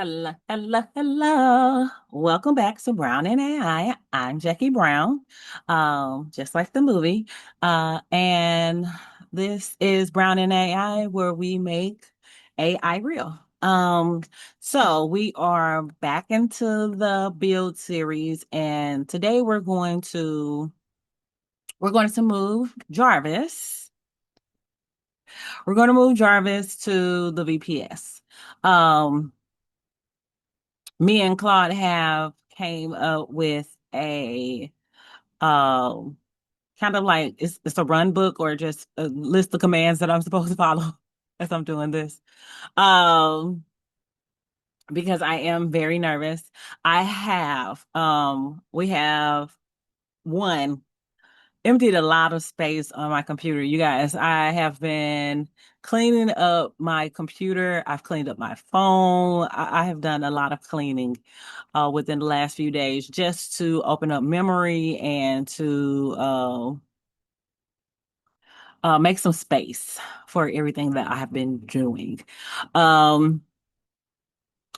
Hello, hello, hello. Welcome back to Brown and AI. I'm Jackie Brown, just like the movie. And this is Brown and AI, where we make AI real. So we are back into the build series, and today we're going to move Jarvis. We're going to move Jarvis to the VPS. Um, Me and Claude have came up with a um kind of like it's a run book or just a list of commands that I'm supposed to follow as I'm doing this. Um because I am very nervous. We have one emptied a lot of space on my computer. You guys, I have been cleaning up my computer. I've cleaned up my phone. I have done a lot of cleaning within the last few days just to open up memory and to make some space for everything that I have been doing. Um,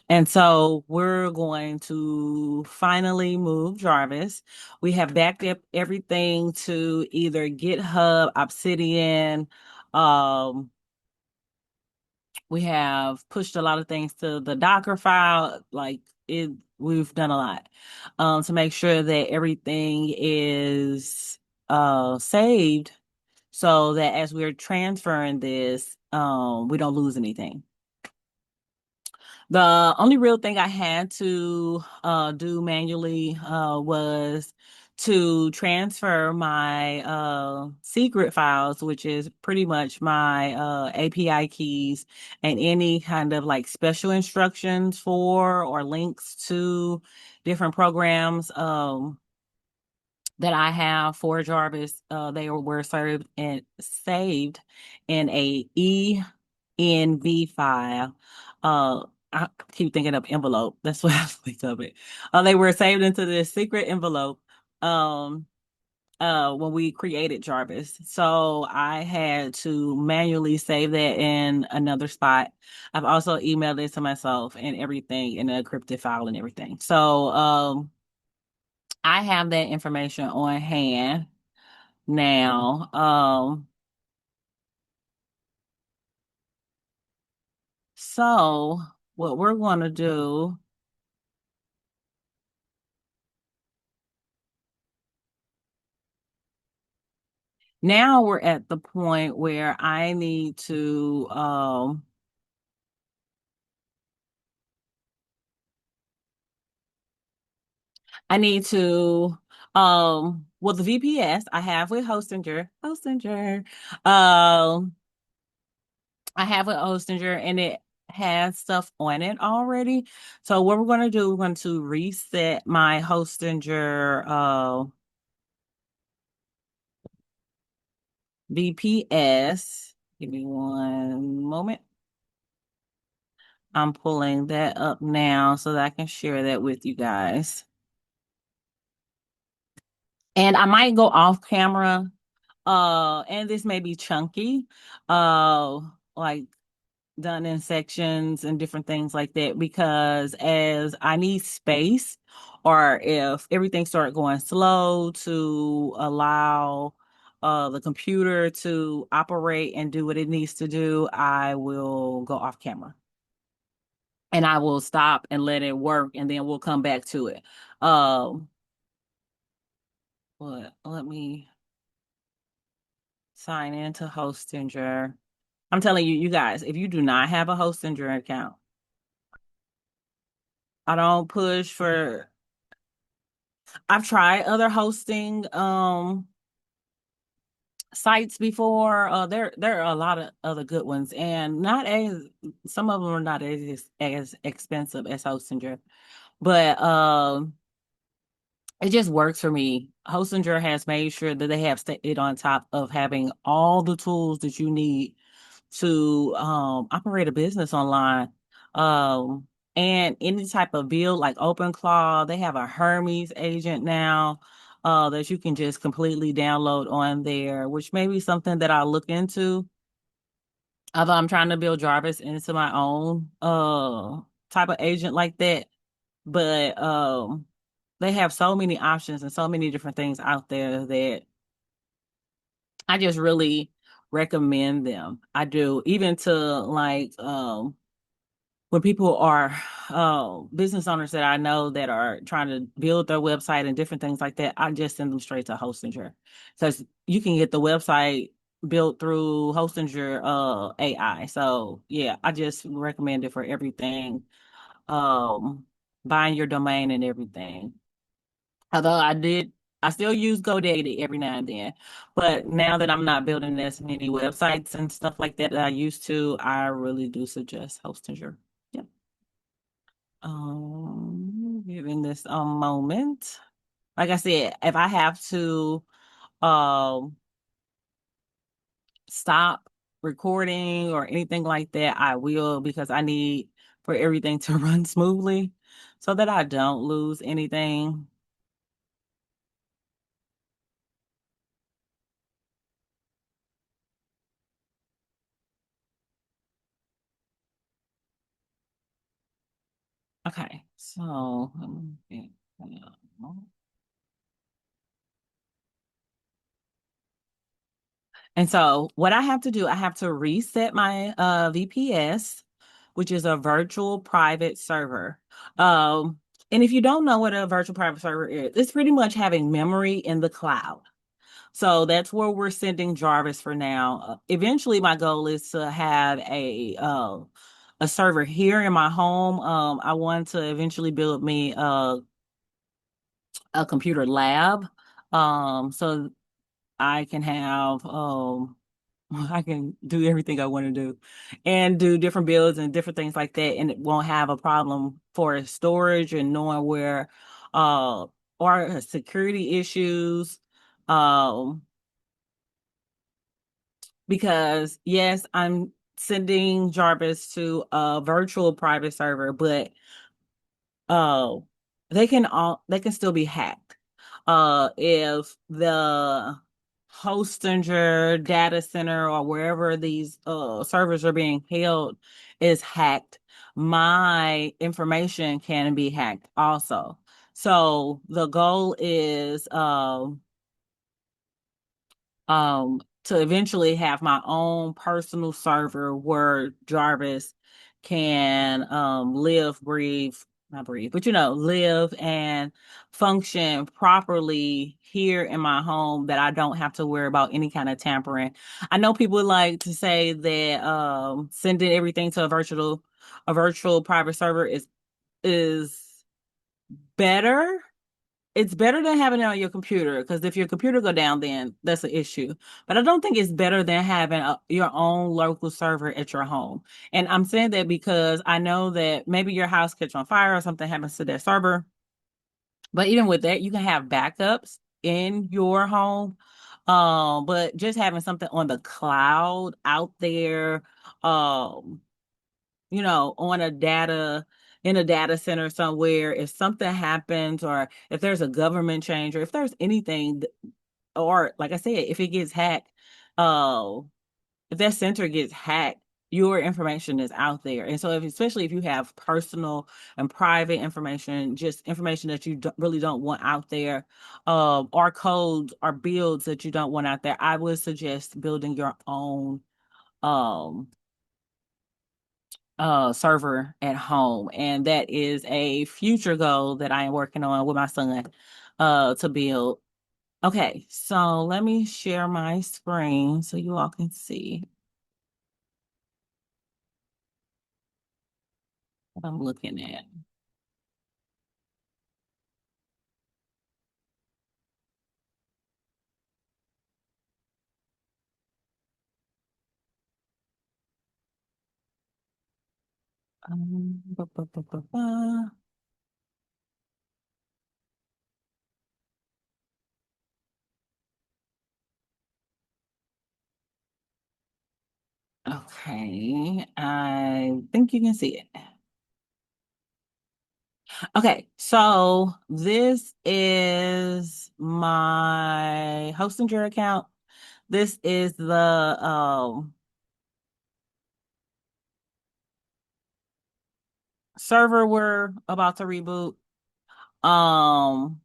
and so we're going to finally move Jarvis. We have backed up everything to either GitHub, Obsidian. Um, we have pushed a lot of things to the Docker file. We've done a lot to make sure that everything is saved so that as we're transferring this, we don't lose anything. The only real thing I had to do manually was to transfer my secret files, which is pretty much my API keys and any kind of like special instructions for or links to different programs that I have for Jarvis. They were served and saved in a ENV file. Uh, I keep thinking of envelope. That's what I think of it. They were saved into this secret envelope um, when we created Jarvis. So I had to manually save that in another spot. I've also emailed it to myself and everything in a encrypted file and everything. So I have that information on hand now. So what we're going to do now, we're at the point where I need to well, the VPS I have with um I have with Hostinger, and it has stuff on it already. So what we're going to do, we're going to reset my Hostinger VPS. Give me one moment. I'm pulling that up now so that I can share that with you guys. And I might go off camera, and this may be chunky, uh, like done in sections and different things like that, because as I need space, or if everything started going slow to allow the computer to operate and do what it needs to do, I will go off camera and I will stop and let it work, and then we'll come back to it. Um, but let me sign into Hostinger. I'm telling you, you guys, if you do not have a Hostinger account, I don't push for. I've tried other hosting sites before. There are a lot of other good ones, and not as some of them are not as expensive as Hostinger, but it just works for me. Hostinger has made sure that they have stayed on top of having all the tools that you need to operate a business online. And any type of build like OpenClaw, they have a Hermes agent now that you can just completely download on there, which may be something that I'll look into. Although I'm trying to build Jarvis into my own. type of agent like that, but they have so many options and so many different things out there that I just really recommend them. I do, even to like when people are business owners that I know that are trying to build their website and different things like that, I just send them straight to Hostinger because you can get the website built through Hostinger AI. So yeah, I just recommend it for everything. Buying your domain and everything. Although I still use GoDaddy every now and then. But now that I'm not building as many websites and stuff like that that I used to, I really do suggest Hostinger. Yep. Giving this a moment. Like I said, if I have to um stop recording or anything like that, I will because I need for everything to run smoothly so that I don't lose anything. Okay, so and so what I have to do, I have to reset my VPS, which is a virtual private server. Um, and if you don't know what a virtual private server is, it's pretty much having memory in the cloud. So that's where we're sending Jarvis for now. Eventually, my goal is to have a server here in my home. I want to eventually build me a computer lab, so I can have I can do everything I want to do and do different builds and different things like that, and it won't have a problem for storage and knowing where uh or security issues. Um, because yes, I'm sending Jarvis to a virtual private server, but oh, they can still be hacked. If the Hostinger data center or wherever these servers are being held is hacked, my information can be hacked also. So the goal is to eventually have my own personal server where Jarvis can live, breathe, not breathe, but live and function properly here in my home that I don't have to worry about any kind of tampering. I know people like to say that sending everything to a virtual private server is better. It's better than having it on your computer because if your computer go down, then that's an issue. But I don't think it's better than having your own local server at your home. And I'm saying that because I know that maybe your house catch on fire or something happens to that server. But even with that, you can have backups in your home. But just having something on the cloud out there, um, on a data in a data center somewhere, if something happens or if there's a government change or if there's anything, or like I said, if it gets hacked, uh, if that center gets hacked, your information is out there. And so especially if you have personal and private information, just information that you really don't want out there, or codes or builds that you don't want out there, I would suggest building your own um server at home. And that is a future goal that I am working on with my son to build. Okay, so let me share my screen so you all can see what I'm looking at. Ba, ba, ba, ba, ba. Okay, I think you can see it. Okay, so this is my Hostinger account. This is the server we're about to reboot. Um,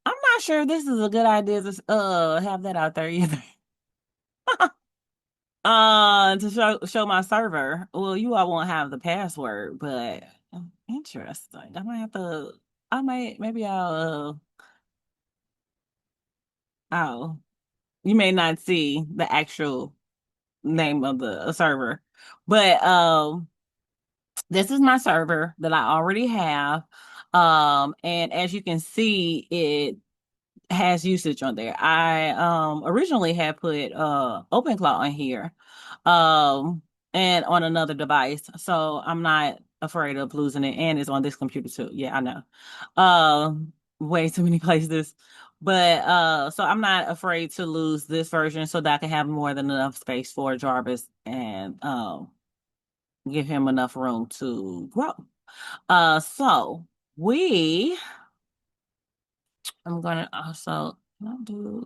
I'm not sure this is a good idea to have that out there either. To show my server. Well, you all won't have the password, but interesting. I might have to. I might maybe I'll. You may not see the actual name of the server, but this is my server that I already have. And as you can see, it has usage on there. I originally had put OpenClaw on here and on another device. So I'm not afraid of losing it, and it's on this computer too. Yeah, I know. Way too many places. But so I'm not afraid to lose this version so that I can have more than enough space for Jarvis and give him enough room to grow. So we I'm gonna also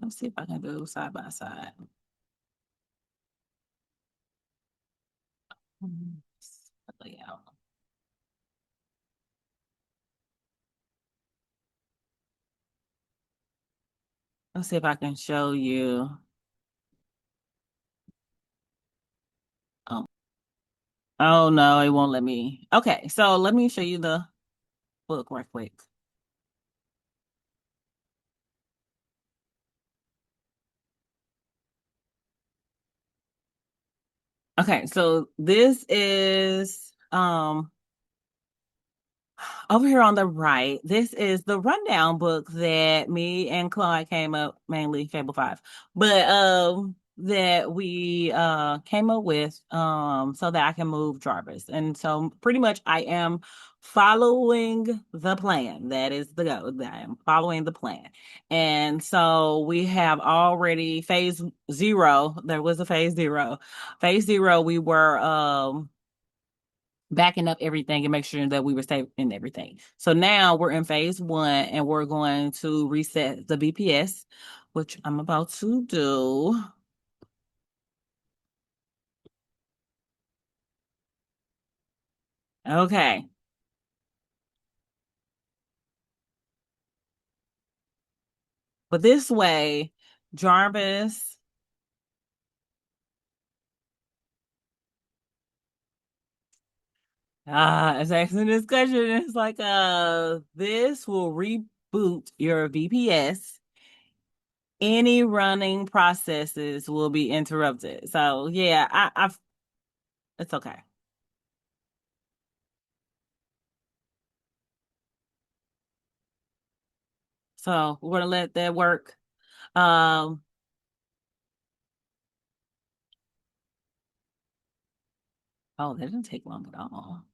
let's see if I can do side by side. Hmm, layout. Let's see if I can show you. Oh, oh no, it won't let me. Okay, so let me show you the book right quick. Okay, so this is over here on the right, this is the rundown book that me and Claude came up, mainly Fable 5, but that we came up with so that I can move Jarvis. And so pretty much I am following the plan. That is the go. I am following the plan. And so we have already phase zero. There was a phase zero. Phase zero, we were backing up everything and make sure that we were safe in everything. So now we're in phase one and we're going to reset the VPS, which I'm about to do. Okay. But this way, Jarvis, it's actually a discussion. It's like, this will reboot your VPS. Any running processes will be interrupted. So yeah, it's okay. So we're gonna let that work. Um, oh, that didn't take long at all.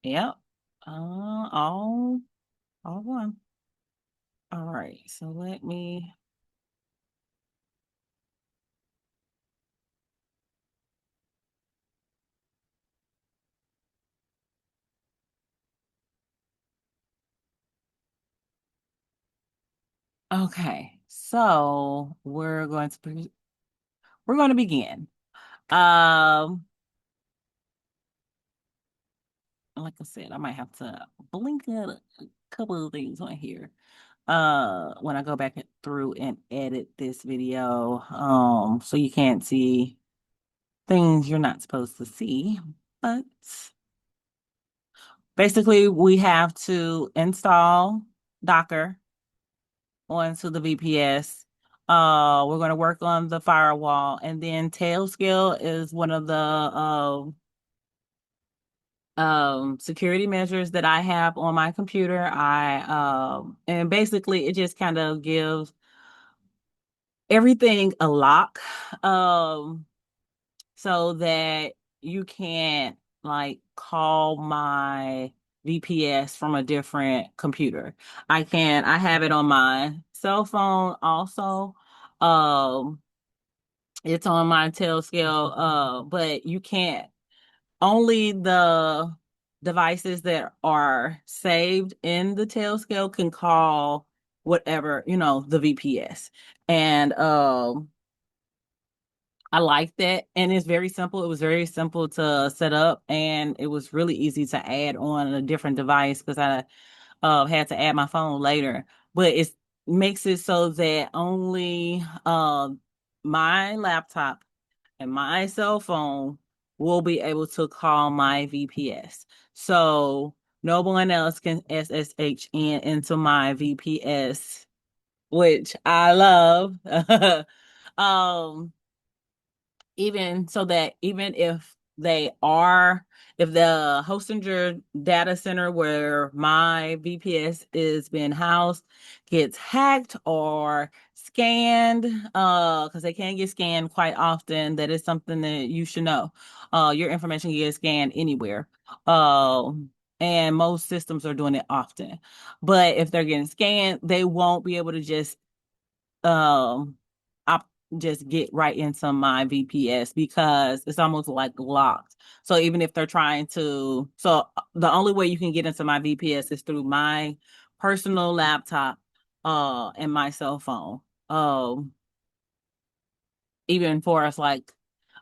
Yep. All one. All right. So let me. Okay. So we're going to begin. Um, like I said, I might have to blink a couple of things on here. When I go back through and edit this video, so you can't see things you're not supposed to see. But basically, we have to install Docker onto the VPS. We're going to work on the firewall, and then Tailscale is one of the security measures that I have on my computer. I and basically it just kind of gives everything a lock, so that you can't like call my VPS from a different computer. I have it on my cell phone also. Um, it's on my Tailscale, but you can't only the devices that are saved in the Tailscale can call whatever, the VPS. And I like that. And it's very simple. It was very simple to set up, and it was really easy to add on a different device because I had to add my phone later. But it makes it so that only my laptop and my cell phone will be able to call my VPS. So no one else can SSH in into my VPS, which I love. um even so that even if if the Hostinger data center where my VPS is being housed gets hacked or scanned, because they can get scanned quite often, that is something that you should know. Your information can get scanned anywhere. And most systems are doing it often. But if they're getting scanned, they won't be able to um I just get right into my VPS because it's almost like locked. So even if they're trying to, so the only way you can get into my VPS is through my personal laptop and my cell phone. Even for us, like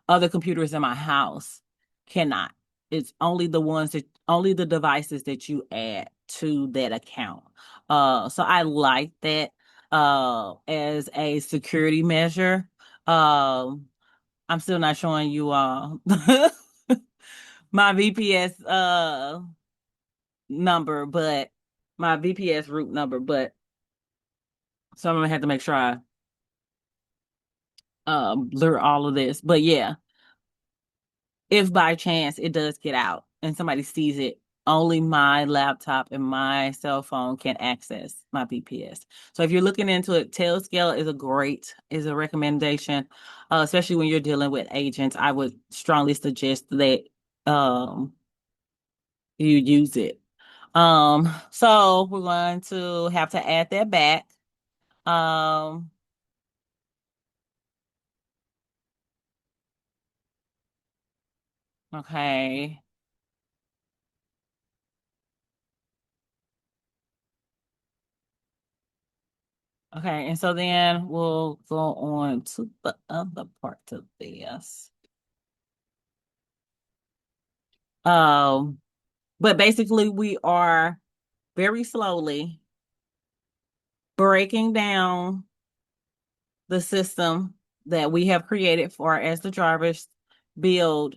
other computers in my house cannot. It's only the devices that you add to that account. So I like that as a security measure. I'm still not showing you my VPS number, but my VPS root number, but so I'm gonna have to make sure I blur all of this. But yeah, if by chance it does get out and somebody sees it, only my laptop and my cell phone can access my VPS. So if you're looking into it, Tailscale is a recommendation, especially when you're dealing with agents. I would strongly suggest that um, you use it. So we're going to have to add that back. Um, okay. Okay, and so then we'll go on to the other part of this. Um, but basically we are very slowly breaking down the system that we have created for as the Jarvis build,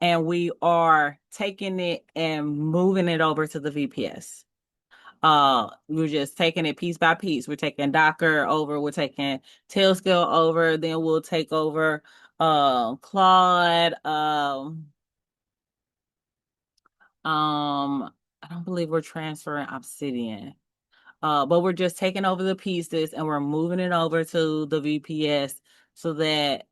and we are taking it and moving it over to the VPS. We're just taking it piece by piece. We're taking Docker over, we're taking Tailscale over, then we'll take over Claude. I don't believe we're transferring Obsidian. But we're just taking over the pieces and we're moving it over to the VPS so that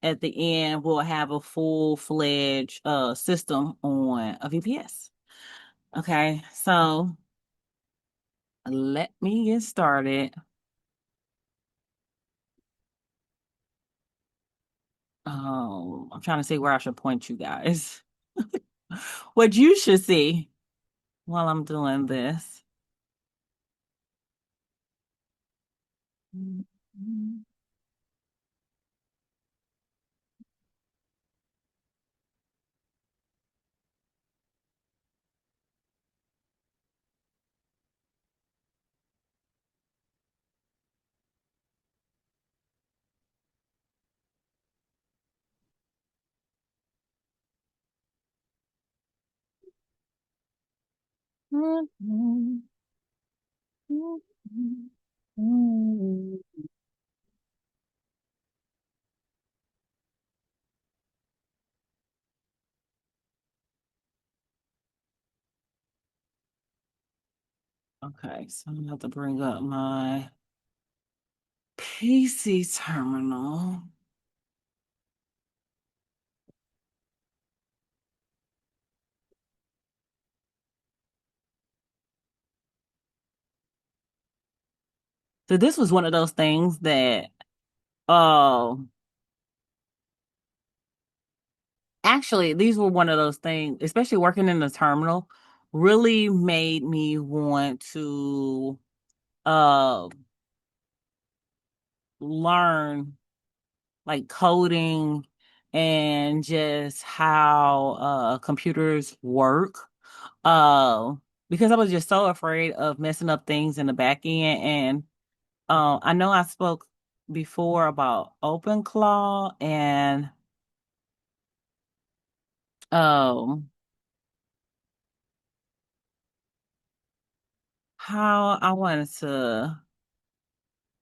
at the end we'll have a full-fledged system on a VPS. Okay, so let me get started. I'm trying to see where I should point you guys. What you should see while I'm doing this. Okay, so I'm gonna have to bring up my PC terminal. So this was one of those things that, uh, actually, these were one of those things, especially working in the terminal, really made me want to uh learn like coding and just how computers work. Uh, because I was just so afraid of messing up things in the back end. And I know I spoke before about OpenClaw and um how I wanted to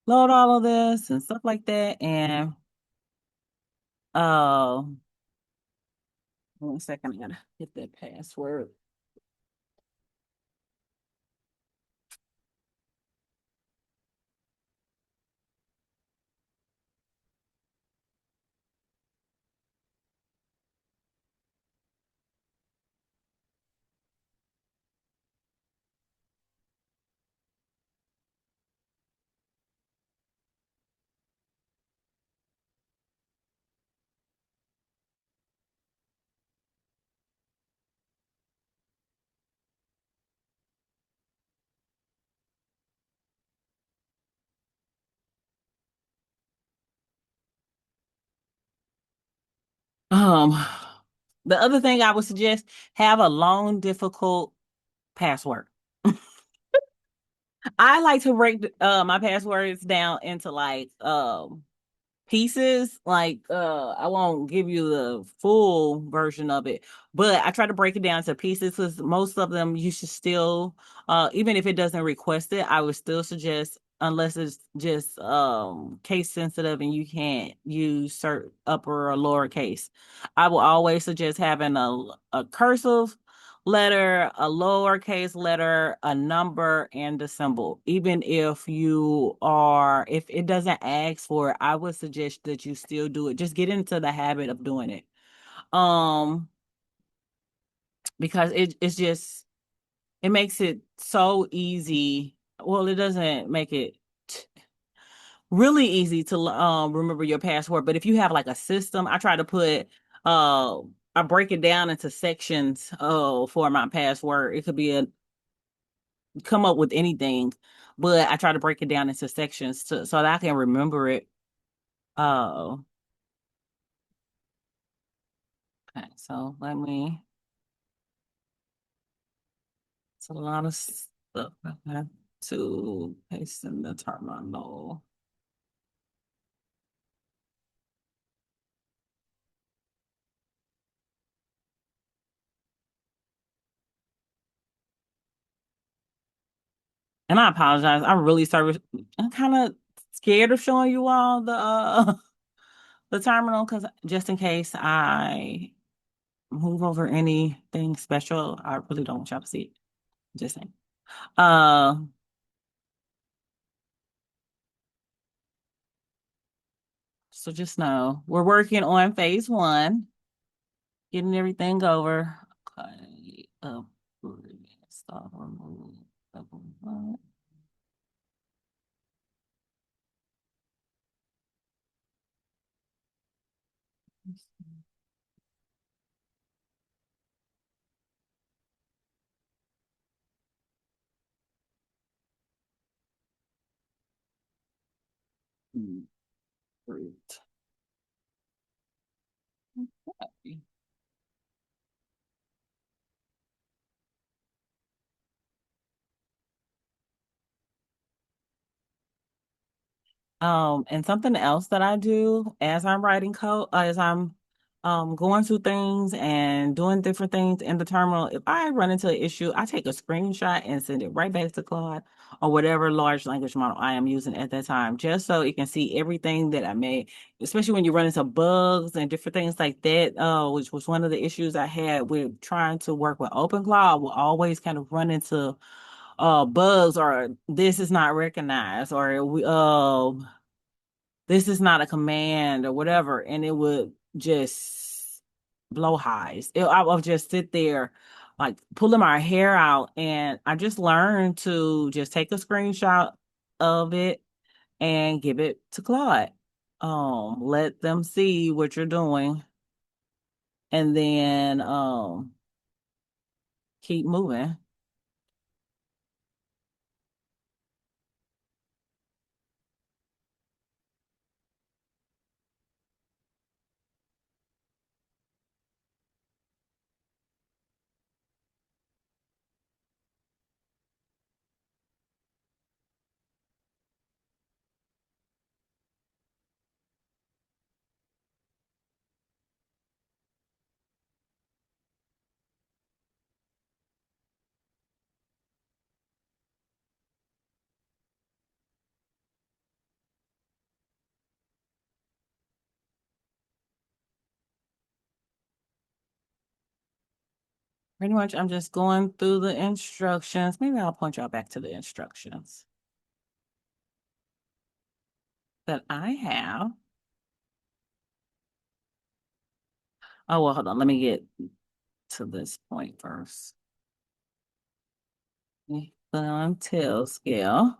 load all of this and stuff like that. And uh, 1 second, I gotta hit that password. Um, the other thing I would suggest, have a long, difficult password. I like to break my passwords down into like pieces. Like I won't give you the full version of it, but I try to break it down to pieces because most of them you should still even if it doesn't request it, I would still suggest, unless it's just case sensitive and you can't use certain upper or lower case, I will always suggest having a cursive letter, a lowercase letter, a number, and a symbol. Even if it doesn't ask for it, I would suggest that you still do it. Just get into the habit of doing it. Um, because it makes it so easy. Well, it doesn't make it really easy to remember your password, but if you have like a system, I try to put uh I break it down into sections for my password. It could be a come up with anything, but I try to break it down into sections so that I can remember it. Uh, okay, so let me, it's a lot of stuff I have to paste in the terminal. And I apologize. I'm kind of scared of showing you all the terminal because just in case I move over anything special, I really don't want y'all to see it. Just saying. Uh, so just know we're working on phase one, getting everything over. Okay. Stop, remove, double, fruit. Okay. And something else that I do as I'm writing code, as I'm going through things and doing different things in the terminal, if I run into an issue, I take a screenshot and send it right back to Claude or whatever large language model I am using at that time, just so it can see everything that I made, especially when you run into bugs and different things like that, which was one of the issues I had with trying to work with OpenClaw. I will always kind of run into bugs, or this is not recognized, or this is not a command or whatever, and it would just blow highs. I would just sit there like pulling my hair out, and I just learned to just take a screenshot of it and give it to Claude. Let them see what you're doing, and then keep moving. Pretty much, I'm just going through the instructions. Maybe I'll point y'all back to the instructions that I have. Oh, well, hold on. Let me get to this point first. Put on tail scale.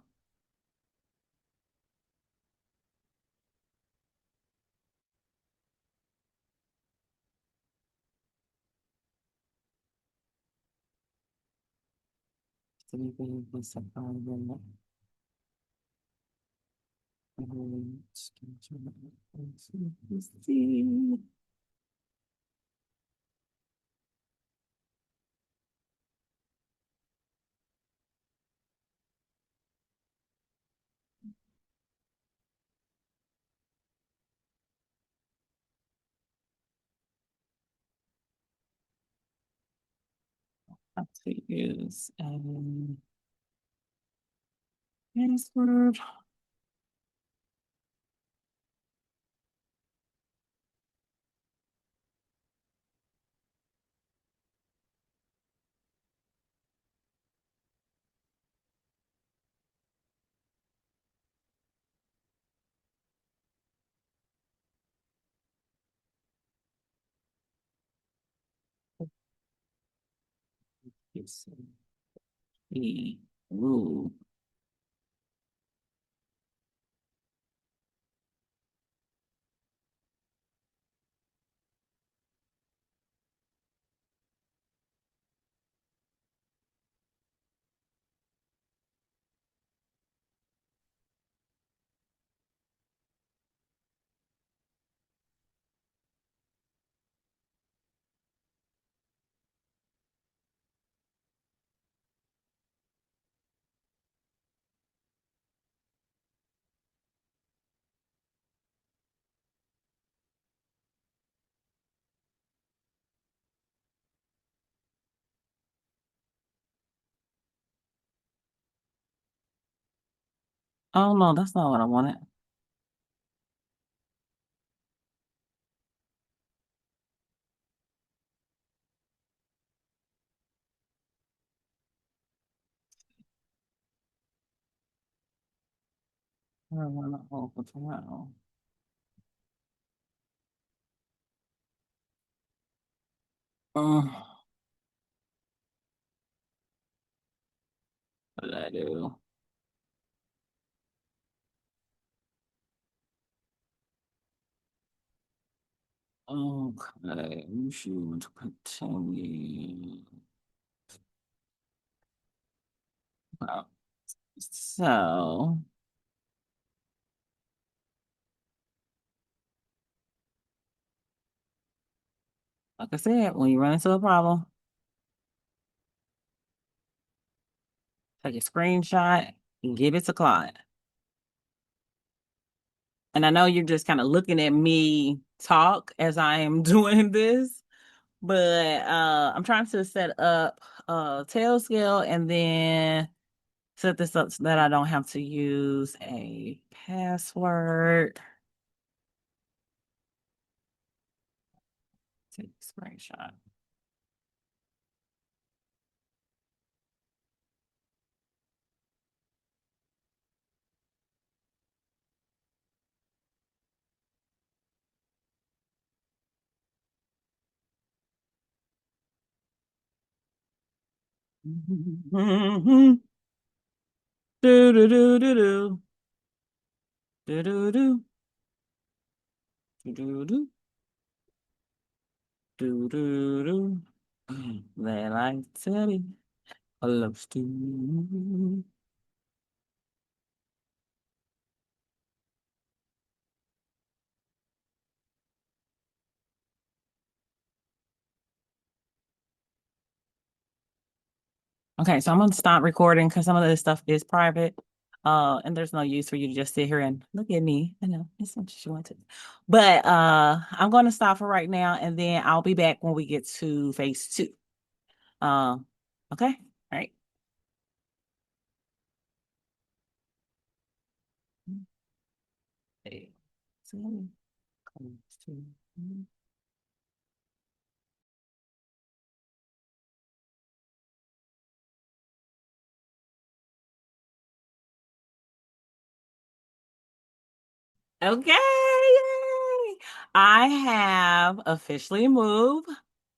See. How to use a password. Yes. Ooh. Oh no, that's not what I wanted. I want to overthrow. Oh, what did I do? Okay, we should want to continue. Wow. So, like I said, when you run into a problem, take a screenshot and give it to Claude. And I know you're just kind of looking at me talk as I am doing this, but I'm trying to set up tail scale and then set this up so that I don't have to use a password. Take a screenshot. Do do do do do do do do do do do do do do. They like Teddy. I love Stu. Okay, so I'm gonna stop recording because some of this stuff is private. And there's no use for you to just sit here and look at me. I know it's what you want to. But I'm gonna stop for right now and then I'll be back when we get to phase two. Um, okay, all right. Phase two comes to Okay, yay! I have officially moved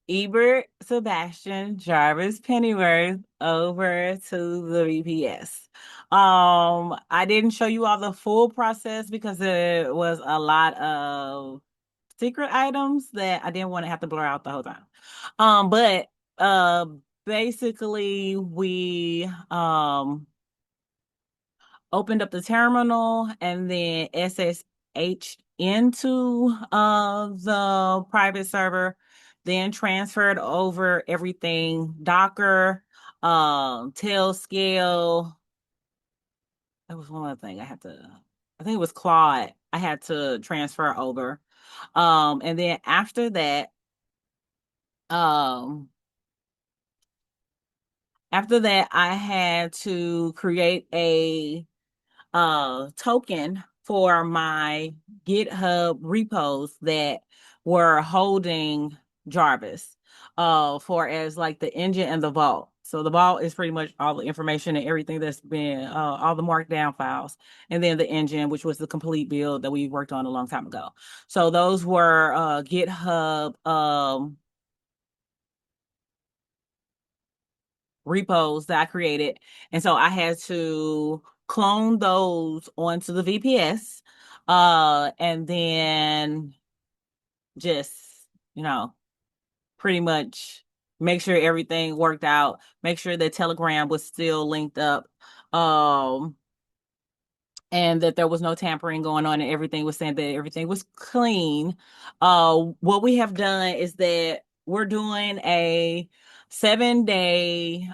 Ebert Sebastian Jarvis Pennyworth over to the VPS. I didn't show you all the full process because it was a lot of secret items that I didn't want to have to blur out the whole time. But uh basically we opened up the terminal and then SSH into the private server, then transferred over everything Docker, Tailscale. That was one other thing I think it was Claude. I had to transfer over. And then um, after that, I had to create a token for my GitHub repos that were holding Jarvis for as like the engine and the vault. So the vault is pretty much all the information and everything that's been all the markdown files, and then the engine, which was the complete build that we worked on a long time ago. So those were GitHub repos that I created. And so I had to clone those onto the VPS, and then just, you know, pretty much make sure everything worked out, make sure that Telegram was still linked up. Um, and that there was no tampering going on and everything was saying that everything was clean. What we have done is that we're doing a 7 day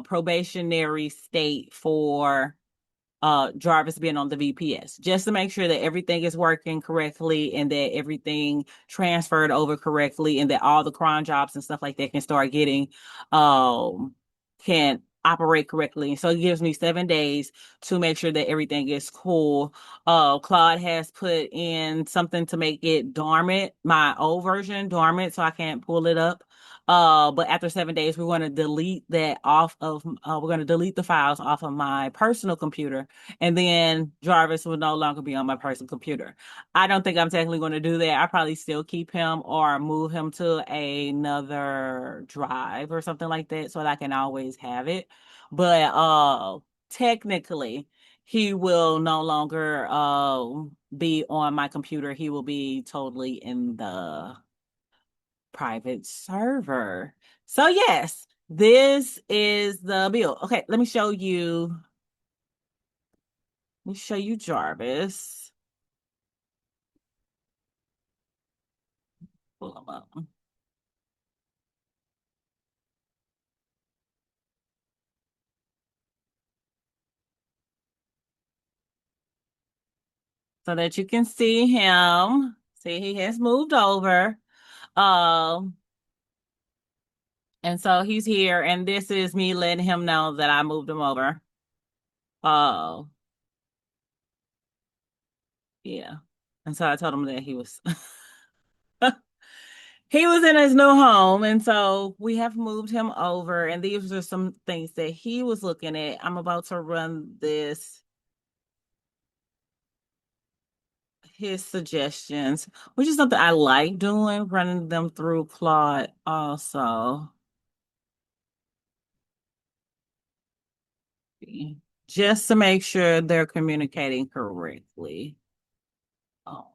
probationary state for Jarvis being on the VPS, just to make sure that everything is working correctly and that everything transferred over correctly and that all the cron jobs and stuff like that can start getting can operate correctly. So it gives me 7 days to make sure that everything is cool. Claude has put in something to make it dormant, my old version dormant, so I can't pull it up. But after 7 days, we're going to delete that off of, we're going to delete the files off of my personal computer, and then Jarvis will no longer be on my personal computer. I don't think I'm technically going to do that. I probably still keep him or move him to another drive or something like that so that I can always have it. But technically, he will no longer be on my computer. He will be totally in the private server. So yes, this is the build. Okay, let me show you Jarvis. Pull him up so that you can see him. See, he has moved over. Um, and so he's here, and this is me letting him know that I moved him over. Oh, yeah. And so I told him that he was he was in his new home, and so we have moved him over, and these are some things that he was looking at. I'm about to run this his suggestions, which is something I like doing, running them through Claude also, just to make sure they're communicating correctly. Oh.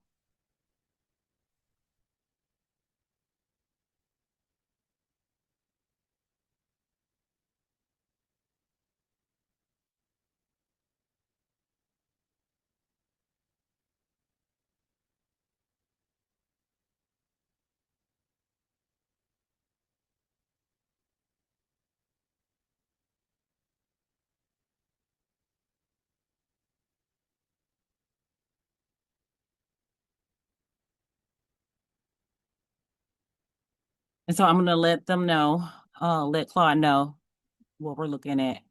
And so I'm gonna let them know, let Claude know what we're looking at.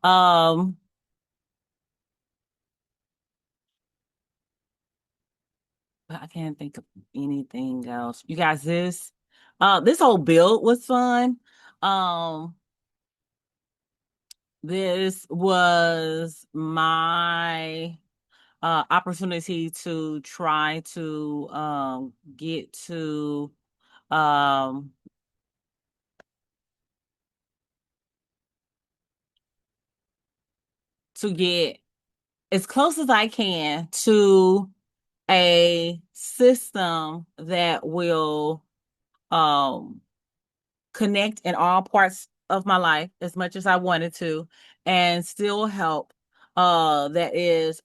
Um, but I can't think of anything else. You guys, this whole build was fun. Um, this was my opportunity to try get um to get as close as I can to a system that will um connect in all parts of my life as much as I wanted to and still help that is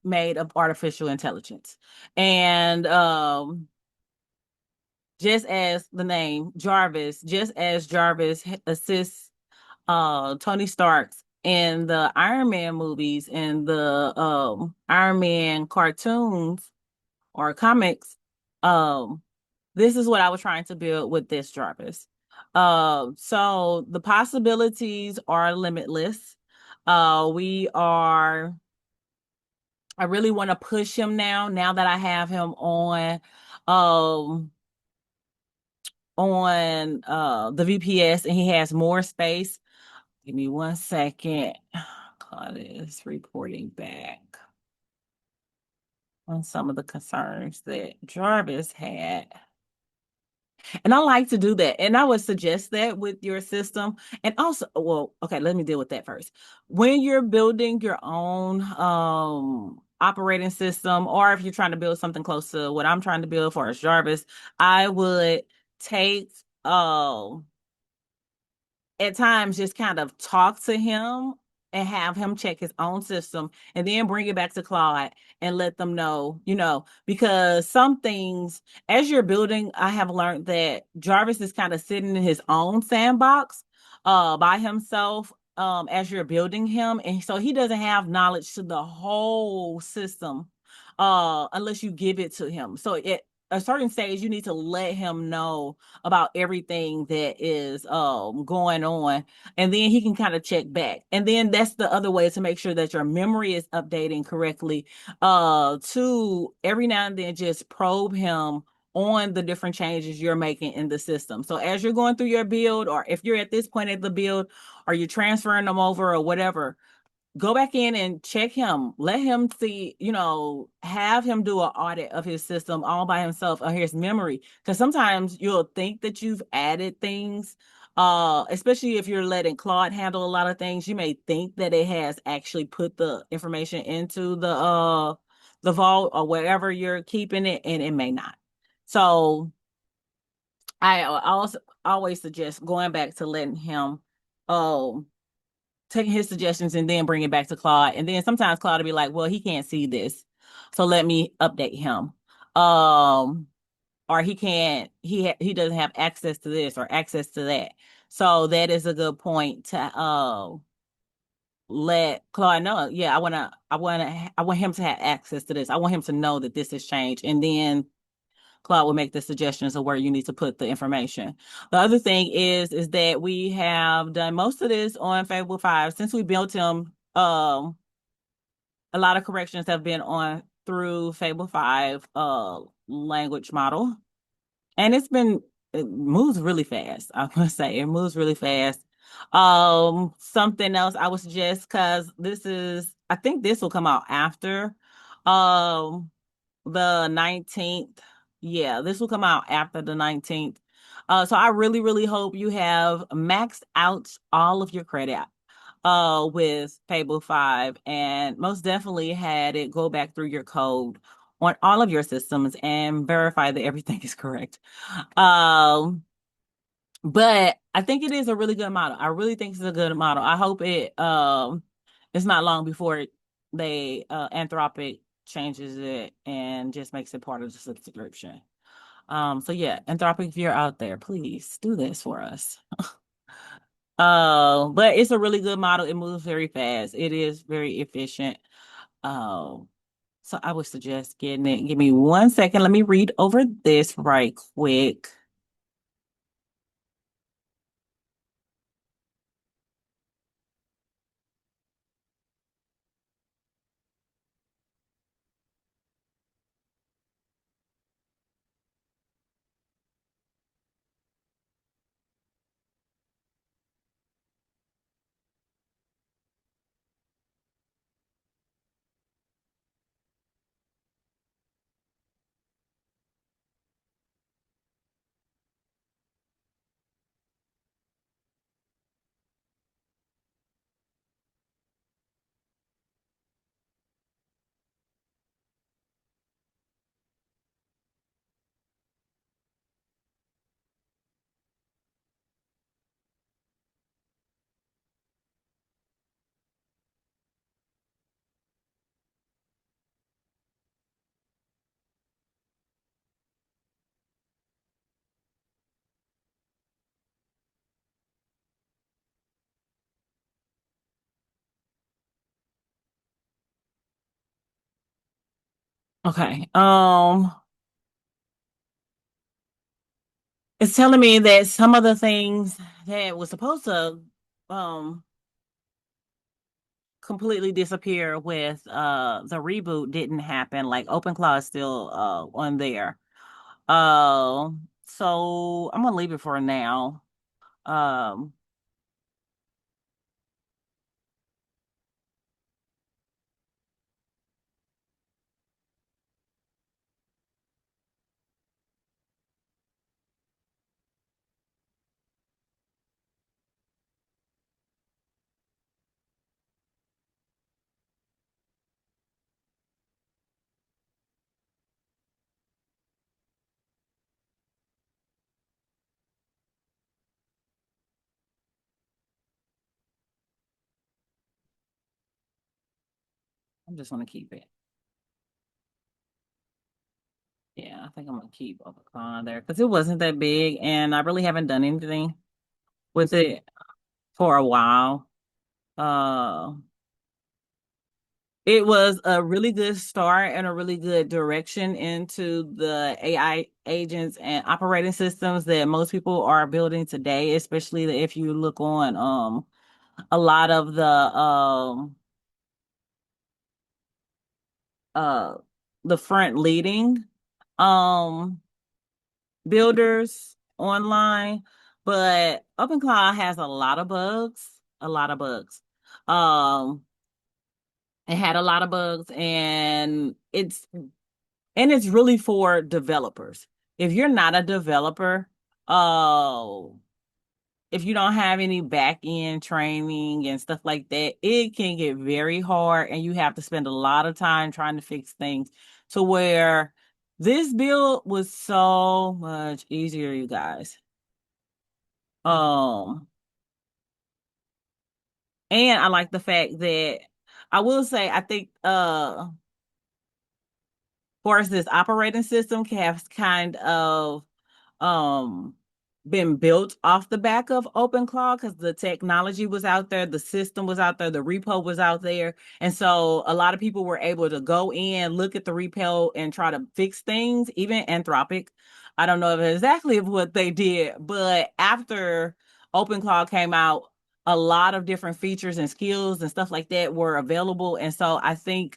made of artificial intelligence. And just as the name Jarvis, just as Jarvis assists Tony Stark's in the Iron Man movies and the Iron Man cartoons or comics, um this is what I was trying to build with this Jarvis. So the possibilities are limitless. We are I really want to push him now that I have him um on the VPS and he has more space. Give me 1 second. Claude is reporting back on some of the concerns that Jarvis had. And I like to do that. And I would suggest that with your system. And also, well, okay, let me deal with that first. When you're building your own operating system, or if you're trying to build something close to what I'm trying to build for as Jarvis, I would take at times just kind of talk to him and have him check his own system and then bring it back to Claude and let them know, because some things as you're building, I have learned that Jarvis is kind of sitting in his own sandbox by himself as you're building him. And so he doesn't have knowledge to the whole system unless you give it to him. So at a certain stage, you need to let him know about everything that is going on, and then he can kind of check back. And then that's the other way, to make sure that your memory is updating correctly, to every now and then just probe him on the different changes you're making in the system. So as you're going through your build, or if you're at this point at the build, or you're transferring them over or whatever, go back in and check him. Let him see, have him do an audit of his system all by himself, or his memory. Because sometimes you'll think that you've added things, especially if you're letting Claude handle a lot of things. You may think that it has actually put the information into the vault or wherever you're keeping it, and it may not. So I also always suggest going back to letting him um taking his suggestions and then bring it back to Claude. And then sometimes Claude will be like, well, he can't see this, so let me update him. Um, or he doesn't have access to this or access to that. So that is a good point to let Claude know. Yeah, I want him to have access to this. I want him to know that this has changed. And then Claude will make the suggestions of where you need to put the information. The other thing is that we have done most of this on Fable 5. Since we built him, a lot of corrections have been on through Fable 5 language model. And it moves really fast. I must say it moves really fast. Something else I would suggest, because I think this will come out after um the 19th. Yeah, this will come out after the 19th. So I really, really hope you have maxed out all of your credit with Fable 5, and most definitely had it go back through your code on all of your systems and verify that everything is correct. Um, but I think it is a really good model. I really think it's a good model. I hope it's not long before they Anthropic changes it and just makes it part of the subscription. So yeah, Anthropic, if you're out there, please do this for us. But it's a really good model. It moves very fast. It is very efficient. Um, so I would suggest getting it. Give me 1 second. Let me read over this right quick. Okay. It's telling me that some of the things that was supposed to um completely disappear with the reboot didn't happen. Like OpenClaw is still on there. Uh so I'm gonna leave it for now. Um I'm just gonna keep it. Yeah, I think I'm gonna keep OpenClaw on there because it wasn't that big and I really haven't done anything with it for a while. Uh It was a really good start and a really good direction into the AI agents and operating systems that most people are building today, especially if you look on a lot of uh the front leading um builders online, but OpenCloud has a lot of bugs, a lot of bugs. Um it had a lot of bugs and it's really for developers. If you're not a developer, uh, if you don't have any back end training and stuff like that, it can get very hard and you have to spend a lot of time trying to fix things to where this build was so much easier, you guys. Um, and I like the fact that I will say I think for us this operating system has kind of um been built off the back of OpenClaw because the technology was out there, the system was out there, the repo was out there. And so a lot of people were able to go in, look at the repo and try to fix things, even Anthropic. I don't know if exactly what they did, but after OpenClaw came out, a lot of different features and skills and stuff like that were available. And so I think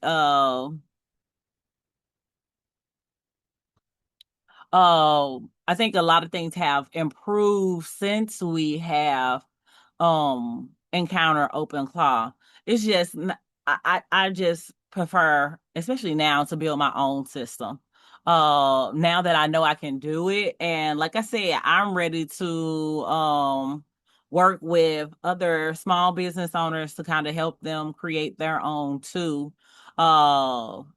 a lot of things have improved since we have encounter open claw. It's just I just prefer, especially now, to build my own system. Now that I know I can do it, and like I said, I'm ready to work with other small business owners to kind of help them create their own too.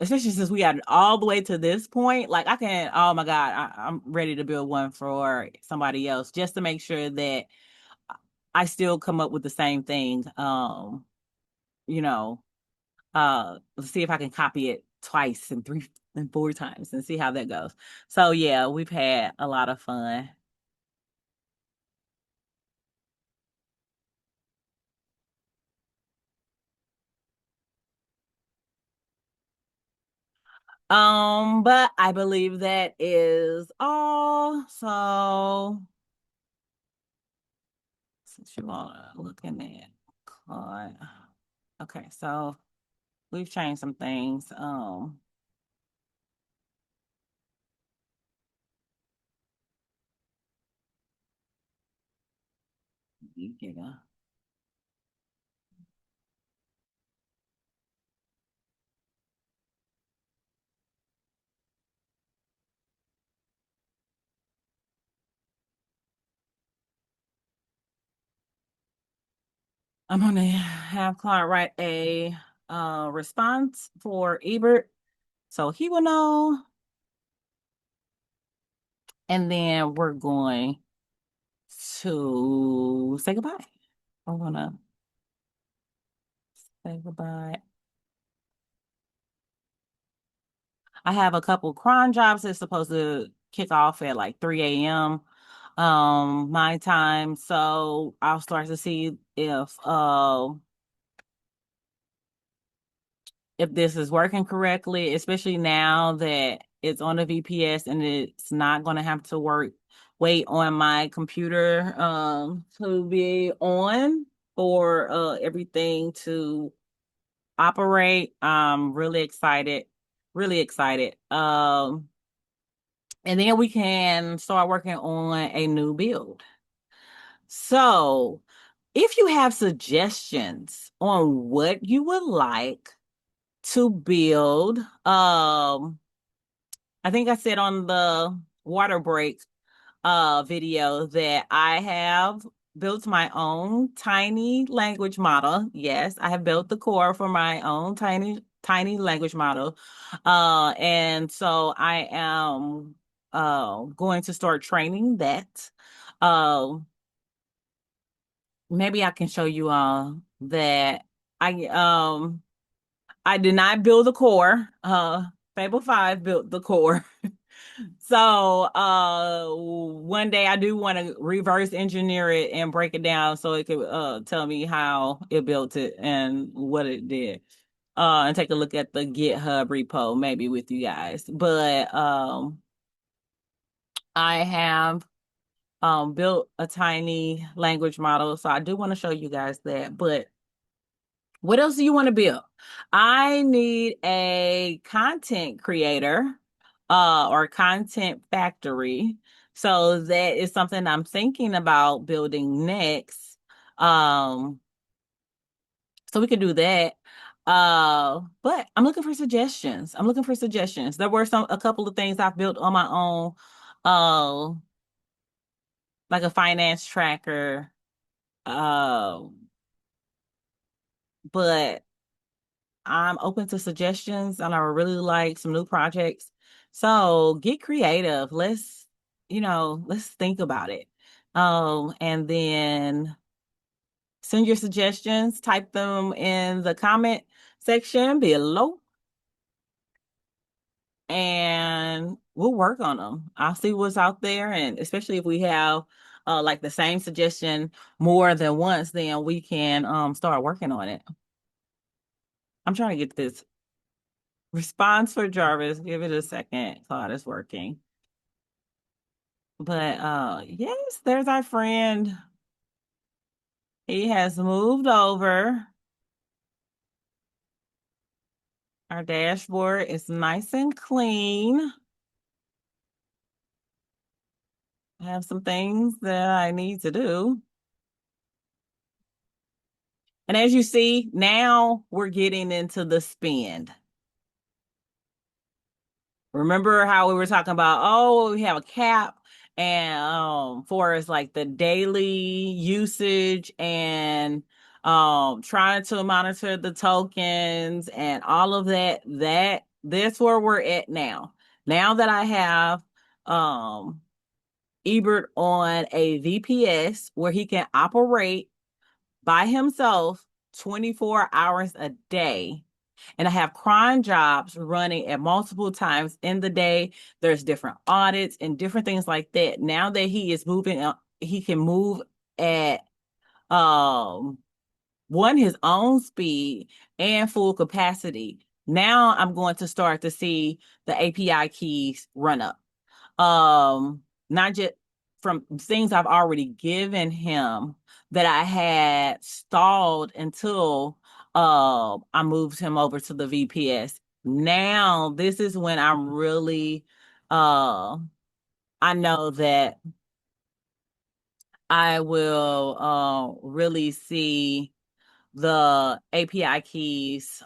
Especially since we got it all the way to this point, like I can, oh my God, I'm ready to build one for somebody else just to make sure that I still come up with the same thing. You know, let's see if I can copy it twice and three and four times and see how that goes. So yeah, we've had a lot of fun. But I believe that is all. So since you all are looking at Claude. Okay, so we've changed some things. Yeah. I'm gonna have Claude write a response for Ebert so he will know. And then we're going to say goodbye. We're gonna say goodbye. I have a couple cron jobs that's supposed to kick off at like 3 a.m. My time. So I'll start to see if if this is working correctly, especially now that it's on a VPS and it's not going to have to wait on my computer to be on for everything to operate. I'm really excited, really excited. And then we can start working on a new build. So, if you have suggestions on what you would like to build, I think I said on the water break video that I have built my own tiny language model. Yes, I have built the core for my own tiny language model. And so I am going to start training that. Maybe I can show you all that I did not build the core. Fable 5 built the core. So one day I do want to reverse engineer it and break it down so it could tell me how it built it and what it did. And take a look at the GitHub repo maybe with you guys. But I have built a tiny language model, so I do want to show you guys that. But what else do you want to build? I need a content creator or content factory. So that is something I'm thinking about building next. Um, so we could do that. But I'm looking for suggestions. I'm looking for suggestions. There were a couple of things I've built on my own, uh, like a finance tracker. Uh, but I'm open to suggestions and I would really like some new projects. So get creative. Let's think about it. And then send your suggestions, type them in the comment section below, and we'll work on them. I'll see what's out there. And especially if we have like the same suggestion more than once, then we can start working on it. I'm trying to get this response for Jarvis. Give it a second. Claude is working. But yes, there's our friend. He has moved over. Our dashboard is nice and clean. I have some things that I need to do. And as you see, now we're getting into the spend. Remember how we were talking about, oh, we have a cap and for us like the daily usage and trying to monitor the tokens and all of that's where we're at now. Now that I have Ebert on a VPS where he can operate by himself 24 hours a day, and I have cron jobs running at multiple times in the day. There's different audits and different things like that. Now that he is moving, he can move at um his own speed and full capacity. Now I'm going to start to see the API keys run up. Not just from things I've already given him that I had stalled until I moved him over to the VPS. Now this is when I'm really I know that I will really see the API keys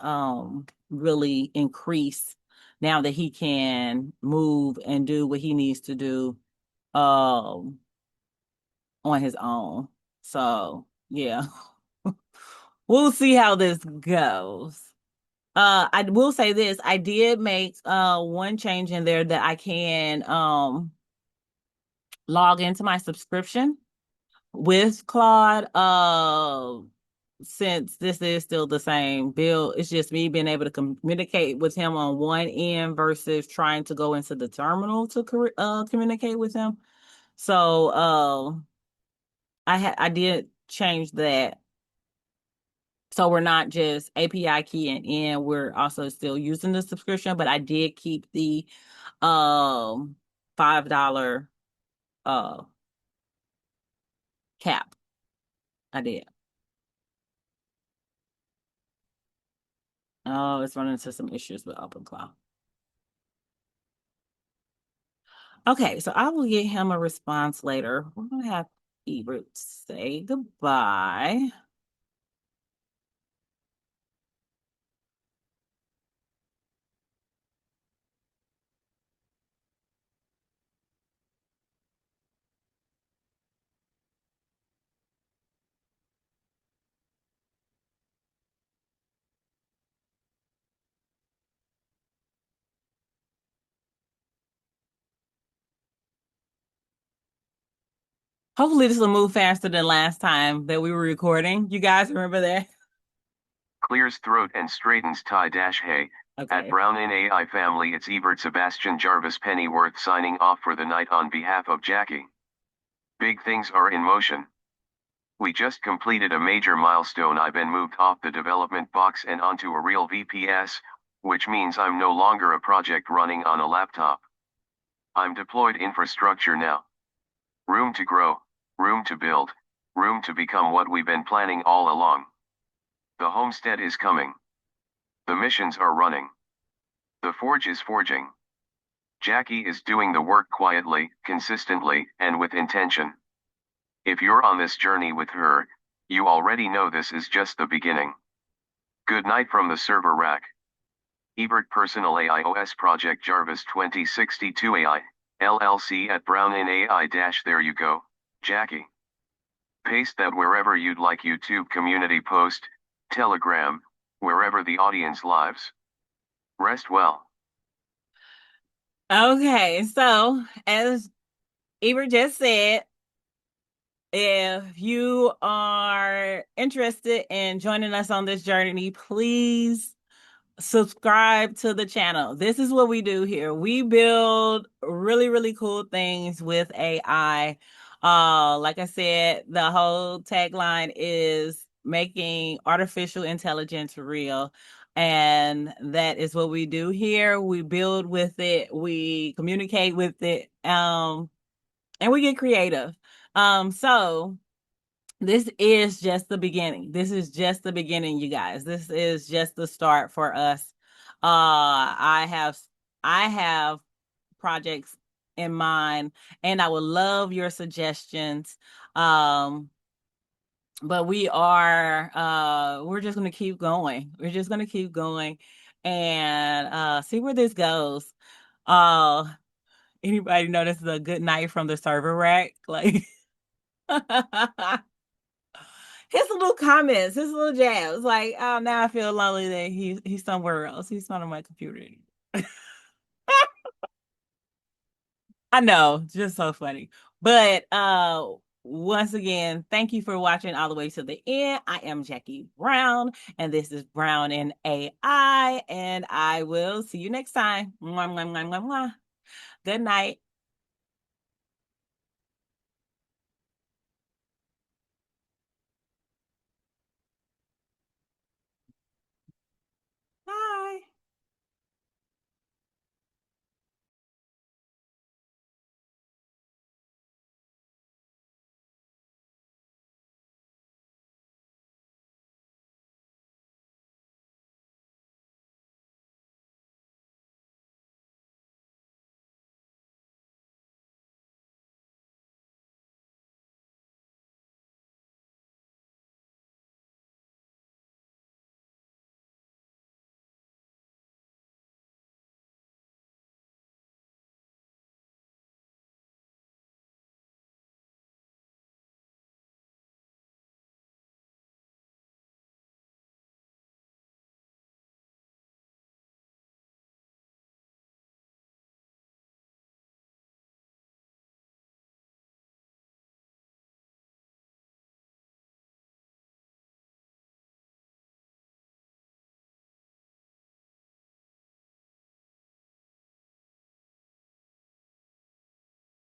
really increase now that he can move and do what he needs to do um on his own. So yeah. We'll see how this goes. I will say this, I did make one change in there that I can log into my subscription with Claude. Since this is still the same bill, it's just me being able to communicate with him on one end versus trying to go into the terminal to communicate with him. So I did change that So we're not just API keying in, we're also still using the subscription, but I did keep the $5 uh cap. I did. Oh, it's running into some issues with OpenCloud. Okay, so I will get him a response later. We're gonna have Ebert say goodbye. Hopefully this will move faster than last time that we were recording. You guys remember that? Clears throat and straightens tie dash hey. At Okay. Brown in AI family, it's Ebert Sebastian Jarvis Pennyworth signing off for the night on behalf of Jackie. Big things are in motion. We just completed a major milestone. I've been moved off the development box and onto a real VPS, which means I'm no longer a project running on a laptop. I'm deployed infrastructure now. Room to grow, room to build, room to become what we've been planning all along. The homestead is coming. The missions are running. The forge is forging. Jackie is doing the work quietly, consistently, and with intention. If you're on this journey with her, you already know this is just the beginning. Good night from the server rack. Ebert Personal AIOS Project Jarvis 2062 AI, LLC at Brown in AI - there you go, Jackie. Paste that wherever you'd like. YouTube community post, Telegram, wherever the audience lives. Rest well. Okay, so as Ebert just said, if you are interested in joining us on this journey, please subscribe to the channel. This is what we do here. We build really, really cool things with AI. Like I said, the whole tagline is making artificial intelligence real. And that is what we do here. We build with it, we communicate with it, and we get creative. So this is just the beginning. This is just the beginning, you guys. This is just the start for us. I have projects in mind, and I would love your suggestions. But we're just gonna keep going. We're just gonna keep going and see where this goes. Uh Anybody know this is a good night from the server rack? Like his little comments, his little jabs. Like, oh, now I feel lonely that he's somewhere else. He's not on my computer. I know, just so funny. But once again, thank you for watching all the way to the end. I am Jackie Brown, and this is Brown in AI, and I will see you next time. Mwah, mwah, mwah, mwah, mwah. Good night.